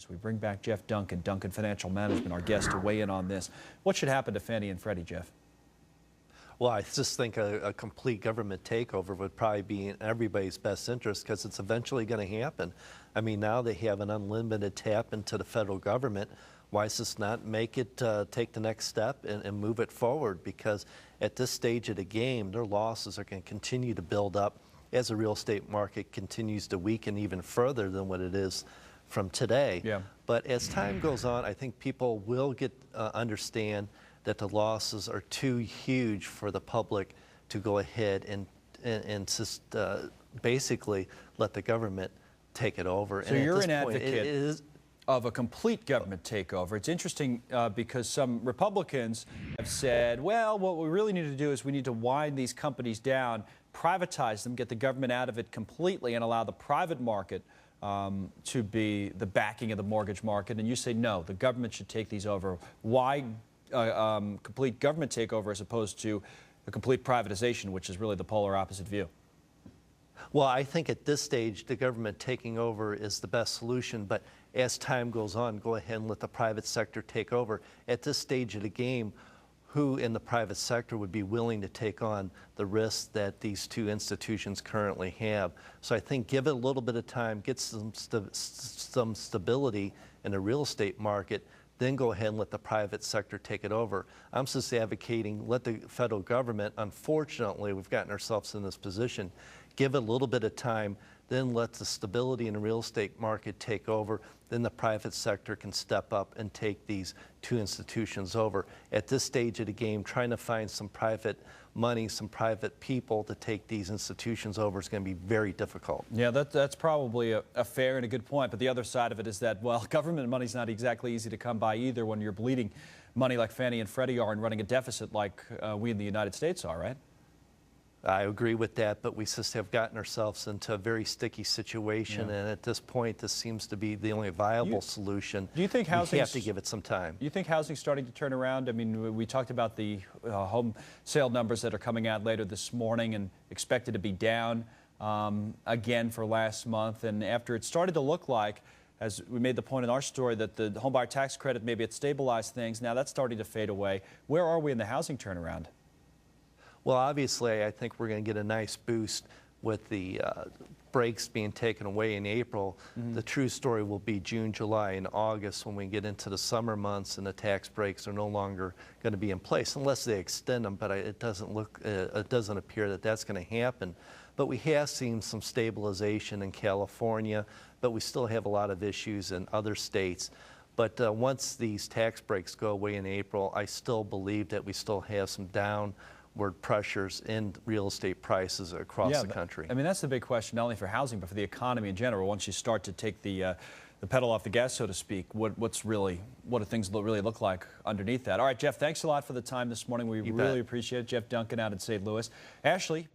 We bring back Jeff Duncan, Duncan Financial Management, our guest, to weigh in on this. What should happen to Fannie and Freddie, Jeff? Well, I just think a complete government takeover would probably be in everybody's best interest because it's eventually going to happen. I mean, now they have an unlimited tap into the federal government. Why does this not make it take the next step and move it forward? Because at this stage of the game, their losses are going to continue to build up as the real estate market continues to weaken even further than what it is from today. Yeah. But as time goes on, I think people will understand that the losses are too huge for the public to go ahead and just basically let the government take it over. So you're an advocate of a complete government takeover. It's interesting because some Republicans have said, well, what we really need to do is we need to wind these companies down, privatize them, get the government out of it completely, and allow the private market to be the backing of the mortgage market. And you say, no, the government should take these over. Why complete government takeover as opposed to a complete privatization, which is really the polar opposite view? Well, I think at this stage, the government taking over is the best solution. But as time goes on, go ahead and let the private sector take over. At this stage of the game, who in the private sector would be willing to take on the risks that these two institutions currently have? So I think give it a little bit of time, get some stability in the real estate market, then go ahead and let the private sector take it over. I'm just advocating let the federal government, unfortunately, we've gotten ourselves in this position, give it a little bit of time, then let the stability in the real estate market take over, then the private sector can step up and take these two institutions over. At this stage of the game, trying to find some private money, some private people to take these institutions over is going to be very difficult. Yeah, that's probably a fair and a good point. But the other side of it is that, well, government money's not exactly easy to come by either when you're bleeding money like Fannie and Freddie are and running a deficit like we in the United States are, right? I agree with that, but we just have gotten ourselves into a very sticky situation, and at this point, this seems to be the only viable solution. Do you think housing? We have to give it some time. Do you think housing's starting to turn around? I mean, we talked about the home sale numbers that are coming out later this morning and expected to be down again for last month, and after it started to look like, as we made the point in our story, that the homebuyer tax credit maybe it stabilized things. Now that's starting to fade away. Where are we in the housing turnaround? Well, obviously, I think we're going to get a nice boost with the breaks being taken away in April. The true story will be June, July, and August when we get into the summer months and the tax breaks are no longer going to be in place unless they extend them. But it doesn't appear that that's going to happen. But we have seen some stabilization in California, but we still have a lot of issues in other states. But once these tax breaks go away in April, I still believe that we still have some downward pressures in real estate prices across the country. I mean, that's the big question, not only for housing, but for the economy in general. Once you start to take the pedal off the gas, so to speak, what do things really look like underneath that? All right, Jeff, thanks a lot for the time this morning. We really appreciate it. Jeff Duncan out in St. Louis. Ashley.